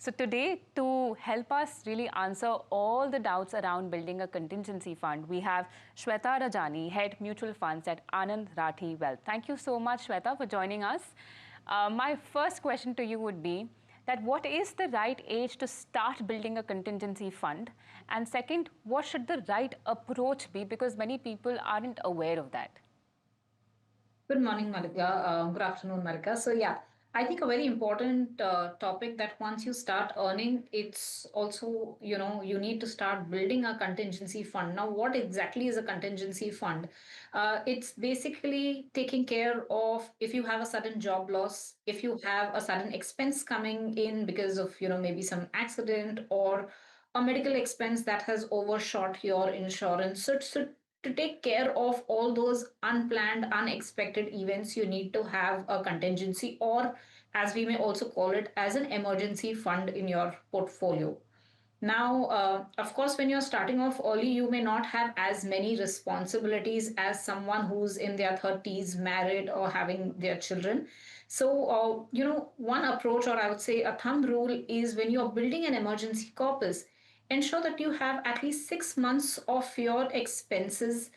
So today, to help us really answer all the doubts around building a contingency fund, we have Shwa Rajani, Head Mutual Funds at Anand Rathi Wealth. Thank you so much, Shweta, for joining us. My first question to you would be that what is the right age to start building a contingency fund? And second, what should the right approach be? Because many people aren't aware of that. Good morning, Malika. Good afternoon, Malika. I think a very important topic that once you start earning, it's also, you need to start building a contingency fund. Now, what exactly is a contingency fund? It's basically taking care of if you have a sudden job loss, if you have a sudden expense coming in because of, maybe some accident or a medical expense that has overshot your insurance. So to take care of all those unplanned, unexpected events, you need to have a contingency, or as we may also call it, as an emergency fund in your portfolio. Now, of course, when you're starting off early, you may not have as many responsibilities as someone who's in their 30s, married, or having their children. So, one approach, or I would say a thumb rule, is when you're building an emergency corpus, ensure that you have at least 6 months of your expenses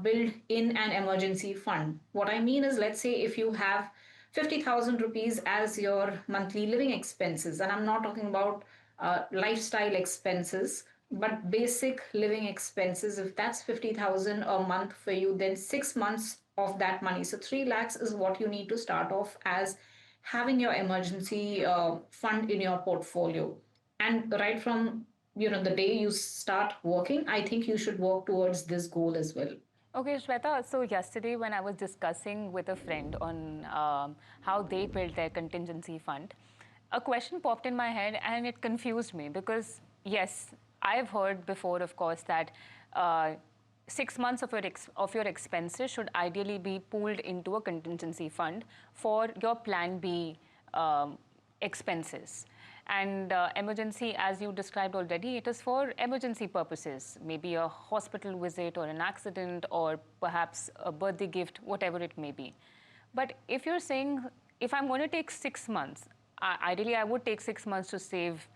built in an emergency fund. What I mean is, let's say if you have 50,000 rupees as your monthly living expenses, and I'm not talking about lifestyle expenses, but basic living expenses. If that's 50,000 a month for you, then 6 months of that money. So 3 lakhs is what you need to start off as having your emergency fund in your portfolio. And right from the day you start working, I think you should work towards this goal as well. Okay, Shweta, so yesterday when I was discussing with a friend on how they built their contingency fund, a question popped in my head and it confused me because, yes, I've heard before, of course, that 6 months of your expenses should ideally be pooled into a contingency fund for your Plan B expenses. And emergency, as you described already, it is for emergency purposes, maybe a hospital visit or an accident or perhaps a birthday gift, whatever it may be. But if you're saying, if I'm going to take 6 months, ideally I would take 6 months to save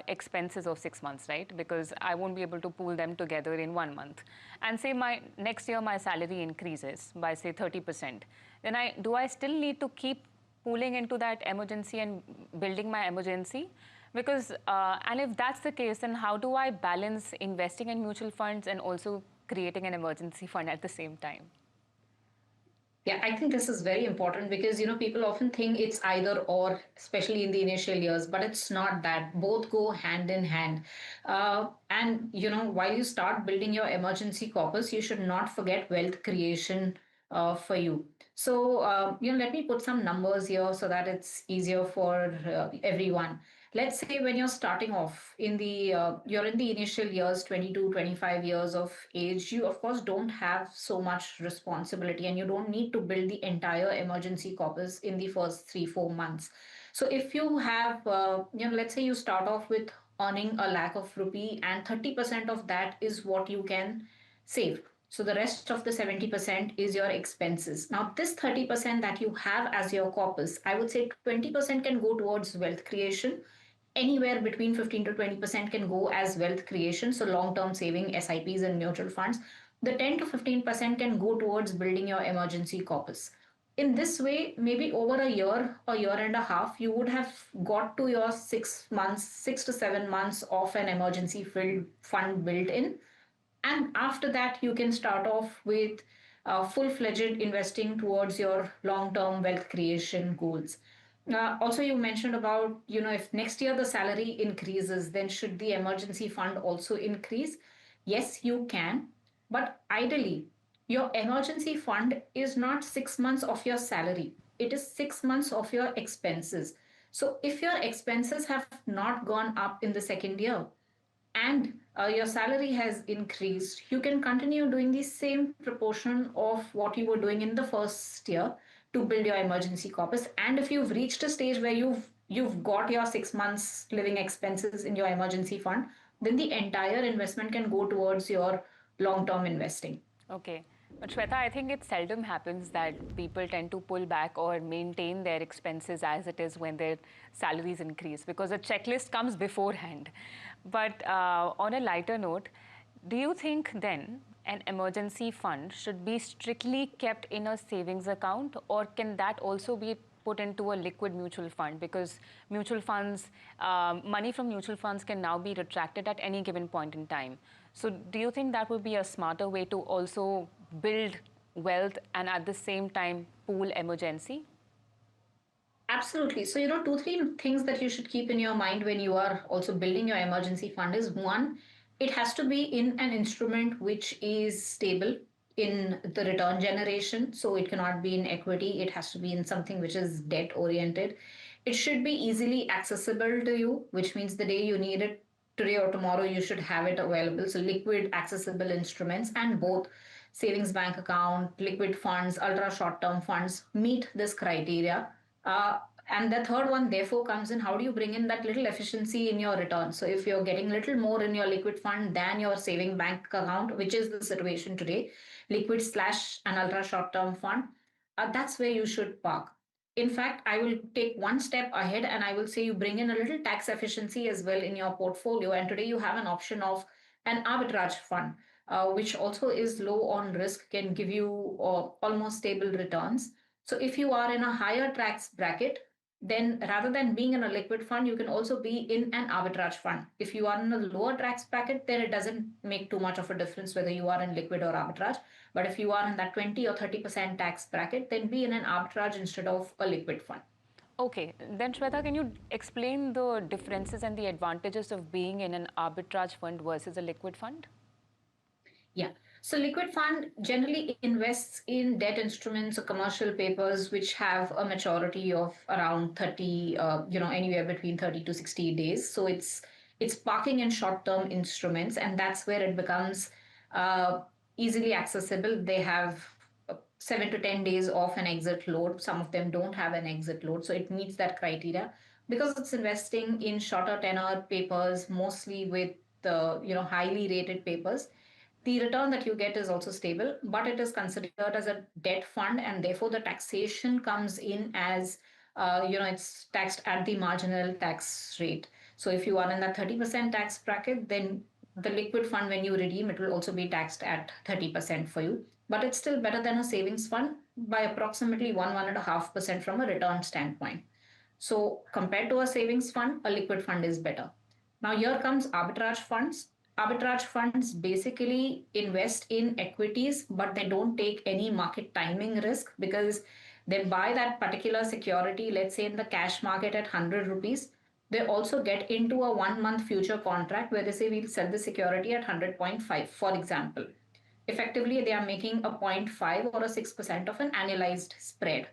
expenses of 6 months, right? Because I won't be able to pool them together in 1 month. And say my next year my salary increases by say 30%, then do I still need to keep pooling into that emergency and building my emergency? Because and if that's the case, then how do I balance investing in mutual funds and also creating an emergency fund at the same time? Yeah, I think this is very important because people often think it's either or, especially in the initial years, but it's not that. Both go hand in hand. And while you start building your emergency corpus, you should not forget wealth creation for you. So let me put some numbers here so that it's easier for everyone. Let's say when you're starting off you're in the initial years, 22, 25 years of age, you of course don't have so much responsibility and you don't need to build the entire emergency corpus in the first 3, 4 months. So if you have, let's say you start off with earning a lakh of rupee and 30% of that is what you can save. So the rest of the 70% is your expenses. Now, this 30% that you have as your corpus, I would say 20% can go towards wealth creation. Anywhere between 15 to 20% can go as wealth creation, so long term saving, SIPs, and mutual funds. The 10 to 15% can go towards building your emergency corpus. In this way, maybe over a year and a half, you would have got to your 6 months, 6 to 7 months of an emergency fund built in. And after that, you can start off with full fledged investing towards your long term wealth creation goals. Also, you mentioned about, if next year the salary increases, then should the emergency fund also increase? Yes, you can. But ideally, your emergency fund is not 6 months of your salary, it is 6 months of your expenses. So, if your expenses have not gone up in the second year, and your salary has increased, you can continue doing the same proportion of what you were doing in the first year to build your emergency corpus. And if you've reached a stage where you've got your 6 months living expenses in your emergency fund, then the entire investment can go towards your long term investing. Okay. But Shweta, I think it seldom happens that people tend to pull back or maintain their expenses as it is when their salaries increase because a checklist comes beforehand. But on a lighter note, do you think then an emergency fund should be strictly kept in a savings account, or can that also be put into a liquid mutual fund? Because mutual funds, money from mutual funds can now be retracted at any given point in time. So, do you think that would be a smarter way to also build wealth and at the same time pool emergency? Absolutely. So, 2, 3 things that you should keep in your mind when you are also building your emergency fund is one, it has to be in an instrument which is stable in the return generation. So, it cannot be in equity, it has to be in something which is debt oriented. It should be easily accessible to you, which means the day you need it, today or tomorrow, you should have it available. So, liquid, accessible instruments, and both savings bank account, liquid funds, ultra short term funds meet this criteria. uh, and the third one, therefore, comes in how do you bring in that little efficiency in your return? So, if you're getting little more in your liquid fund than your saving bank account, which is the situation today, liquid slash an ultra short term fund, that's where you should park. In fact, I will take one step ahead and I will say you bring in a little tax efficiency as well in your portfolio. And today you have an option of an arbitrage fund, which also is low on risk, can give you almost stable returns. So if you are in a higher tax bracket, then rather than being in a liquid fund, you can also be in an arbitrage fund. If you are in a lower tax bracket, then it doesn't make too much of a difference whether you are in liquid or arbitrage. But if you are in that 20 or 30% tax bracket, then be in an arbitrage instead of a liquid fund. Okay, then Shweta, can you explain the differences and the advantages of being in an arbitrage fund versus a liquid fund? Yeah. So liquid fund generally invests in debt instruments or commercial papers which have a maturity of around 30, anywhere between 30 to 60 days. So it's parking in short-term instruments, and that's where it becomes uh, easily accessible. They have 7 to 10 days of an exit load. Some of them don't have an exit load, so it meets that criteria because it's investing in shorter tenor papers, mostly with the highly rated papers. The return that you get is also stable, but it is considered as a debt fund, and therefore the taxation comes in as it's taxed at the marginal tax rate. So if you are in that 30% tax bracket, then the liquid fund, when you redeem, it will also be taxed at 30% for you. But it's still better than a savings fund by approximately 1.5% from a return standpoint. So compared to a savings fund, a liquid fund is better. Now here comes arbitrage funds. Arbitrage funds basically invest in equities, but they don't take any market timing risk because they buy that particular security, let's say in the cash market at 100 rupees. They also get into a 1 month future contract where they say we'll sell the security at 100.5, for example. Effectively, they are making a zero point 0.5 or a 6% of an annualized spread.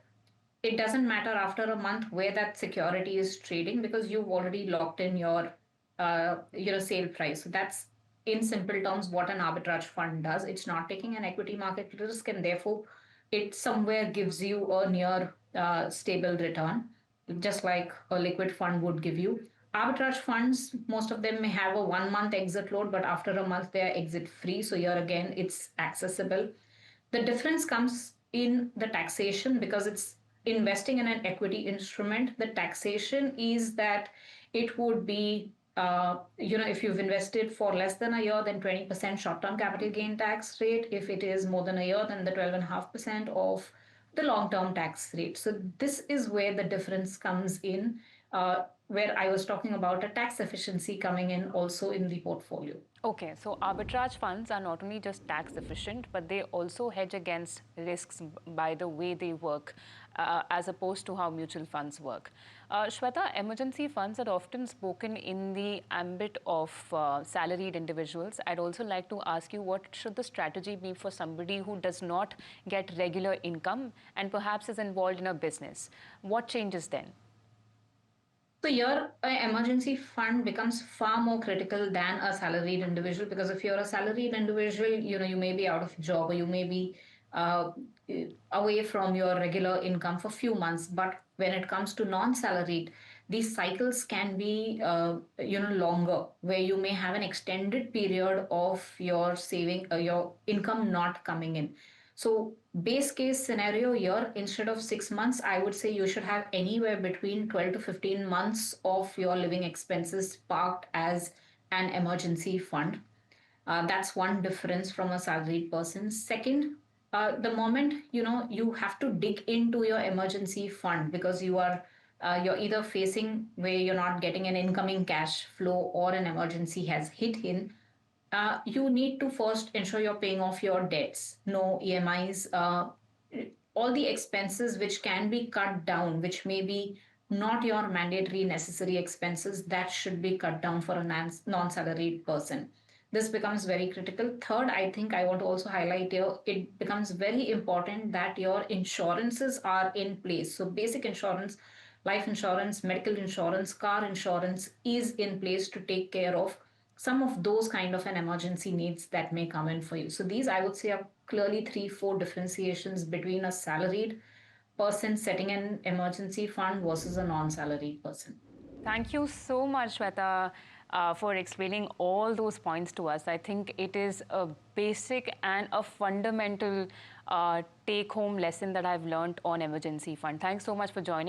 It doesn't matter after a month where that security is trading because you've already locked in your sale price. So that's in simple terms what an arbitrage fund does. It's not taking an equity market risk, and therefore it somewhere gives you a near stable return, just like a liquid fund would give you. Arbitrage funds, most of them may have a 1 month exit load, but after a month they are exit free. So here again, it's accessible. The difference comes in the taxation because it's investing in an equity instrument. The taxation is that it would be, if you've invested for less than a year, then 20% short term capital gain tax rate. If it is more than a year, then the 12.5% of the long term tax rate. So, this is where the difference comes in, where I was talking about a tax efficiency coming in also in the portfolio. Okay, so arbitrage funds are not only just tax efficient, but they also hedge against risks by the way they work, as opposed to how mutual funds work. Shweta, emergency funds are often spoken in the ambit of salaried individuals. I'd also like to ask you, what should the strategy be for somebody who does not get regular income and perhaps is involved in a business? What changes then? So your emergency fund becomes far more critical than a salaried individual because if you're a salaried individual, you may be out of job or you may be uh, away from your regular income for few months. But when it comes to non-salaried, these cycles can be longer, where you may have an extended period of your saving, your income not coming in. So, base case scenario here, instead of 6 months, I would say you should have anywhere between 12 to 15 months of your living expenses parked as an emergency fund. That's one difference from a salaried person. Second, the moment you have to dig into your emergency fund because you're either facing where you're not getting an incoming cash flow or an emergency has hit in. You need to first ensure you're paying off your debts, no EMIs, all the expenses which can be cut down, which may be not your mandatory necessary expenses, that should be cut down for a non-salaried person. This becomes very critical. Third, I think I want to also highlight here, it becomes very important that your insurances are in place. So basic insurance, life insurance, medical insurance, car insurance is in place to take care of some of those kind of an emergency needs that may come in for you. So these, I would say, are clearly three, four differentiations between a salaried person setting an emergency fund versus a non-salaried person. Thank you so much, Shweta, for explaining all those points to us. I think it is a basic and a fundamental take-home lesson that I've learned on emergency fund. Thanks so much for joining.